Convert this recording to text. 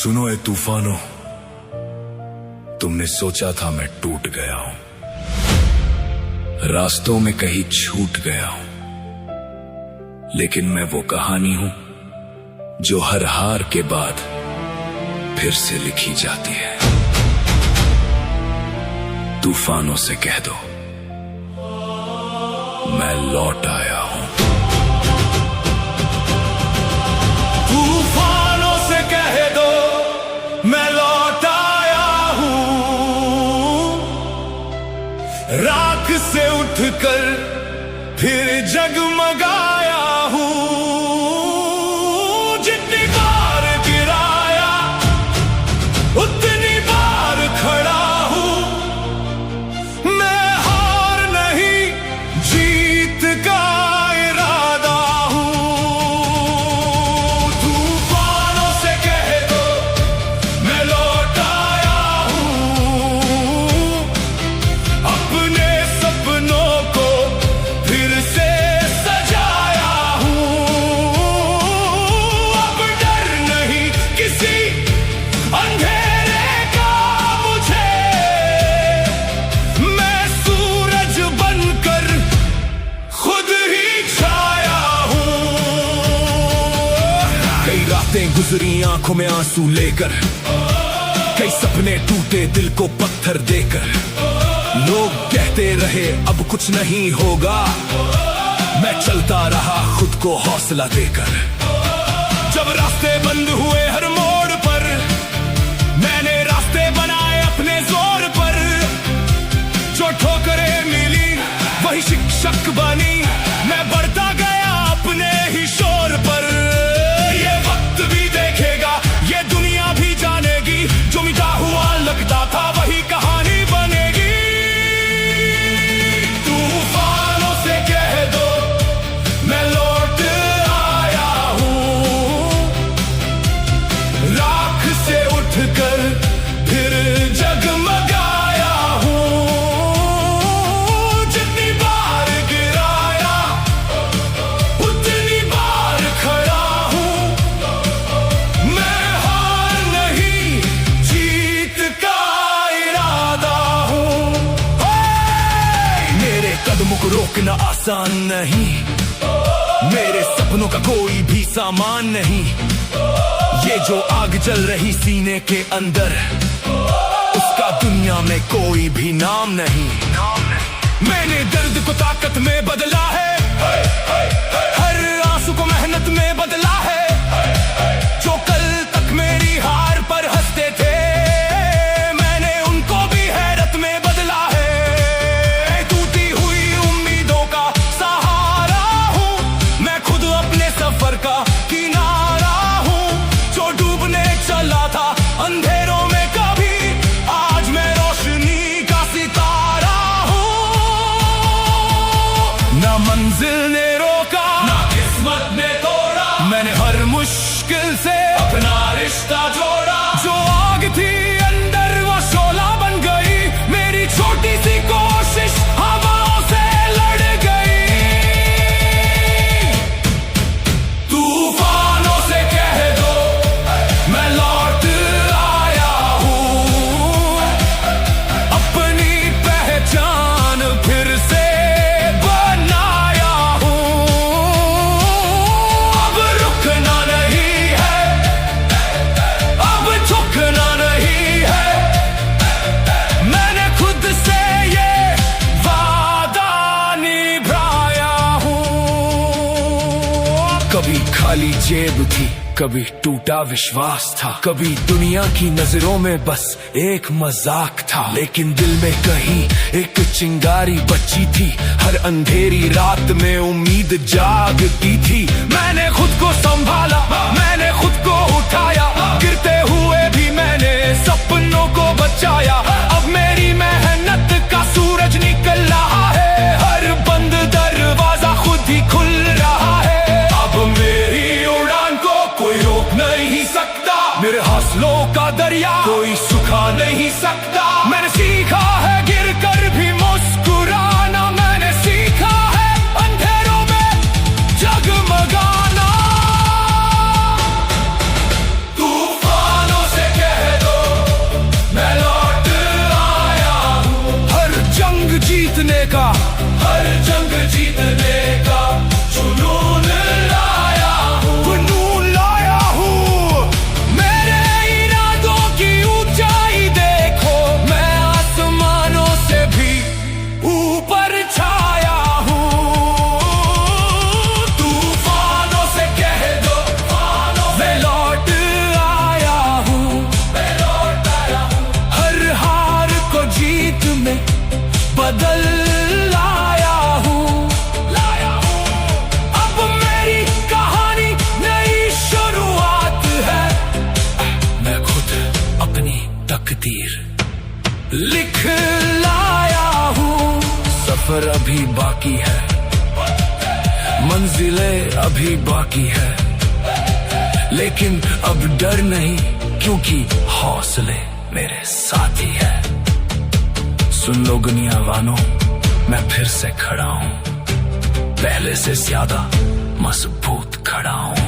सुनो ए तूफानों, तुमने सोचा था मैं टूट गया हूं, रास्तों में कहीं छूट गया हूं, लेकिन मैं वो कहानी हूं जो हर हार के बाद फिर से लिखी जाती है। तूफानों से कह दो मैं लौट आया हूं। तूफानों से कह दो मैं लौट आया हूं, राख से उठकर फिर जगमगाया हूं। जितनी बार गिराया उतनी बार खड़ा हूं, मैं हार नहीं जीत का इरादा हूं। तूफानों से कह दो मैं लौट आया हूं, अपने सपनों को फिर से सजाया हूं। अब डर नहीं किसी अंधेरे का मुझे, मैं सूरज बनकर खुद ही छाया हूं। कई रातें गुजरी आंखों में आंसू लेकर, कई सपने टूटे दिल को पत्थर देकर। लोग कहते रहे अब कुछ नहीं होगा, मैं चलता रहा खुद को हौसला देकर। जब रास्ते बंद हुए हर मोड़ पर, मैंने रास्ते बनाए अपने जोर पर। जो ठोकरें मिली वही शिक्षक बनी, मैं बढ़ता गया अपने ही शोर पर। ये वक्त भी देखेगा, ये दुनिया भी जानेगी, जो मिटा हुआ लगता था वही कहानी बनेगी। तूफानों से कह दो मैं लौट आया हूं, राख से उठकर फिर जगमगाया हूं। जितनी बार गिराया उतनी बार खड़ा हूं, मैं हार नहीं जीत का इरादा हूं। मेरे कदमों को रोकना आसान नहीं, मेरे सपनों का कोई भी सामान नहीं। ये जो आग जल रही सीने के अंदर, उसका दुनिया में कोई भी नाम नहीं। मैंने दर्द को ताकत में बदला है, हर आंसू को मेहनत में बदला है। जो कल तक मेरी हार पर हंसते थे, मैंने उनको भी हैरत में बदला है। टूटी हुई उम्मीदों का सहारा हूं, मैं खुद अपने सफर का किनारा हूं। जो डूबने चला था अंधेरों में कभी, आज मैं रोशनी का सितारा हूं। ना मंजिल ने रोका, ना किस्मत ने तोड़ा, मैंने हर मुश्किल से अपना रिश्ता जोड़ा। जो आग थी अंदर वो शोला बन गई, मेरी छोटी सी कोशिश हवाओं से लड़ गई। तूफानों से कह दो मैं लौट आया हूं, अपनी पहचान फिर से बनाया हूं। अब रुकना नहीं है, अब झुकना नहीं है, मैंने खुद से ये वादा निभाया हूं। कभी खाली जेब थी, कभी टूटा विश्वास था, कभी दुनिया की नजरों में बस एक मजाक था। लेकिन दिल में कहीं एक चिंगारी बची थी, हर अंधेरी रात में उम्मीद जागती थी। मैंने खुद को संभाला, मैंने खुद को उठाया, गिरते हुए भी मैंने सपनों को बचाया। अब मेरी मेहनत का सूरज निकल रहा है, हर बंद दरवाजा खुद ही खुल रहा है। अब मेरी उड़ान को कोई रोक नहीं सकता, मेरे हौसलों का दरिया कोई सुखा नहीं सकता। मैंने सीखा है गिरकर भी मुस्कुराना, मैंने सीखा है अंधेरों में जगमगाना। तूफानों से सफर अभी बाकी है, मंजिलें अभी बाकी है, लेकिन अब डर नहीं क्योंकि हौसले मेरे साथी है। सुन लो दुनिया वालों, मैं फिर से खड़ा हूं, पहले से ज्यादा मजबूत खड़ा हूं।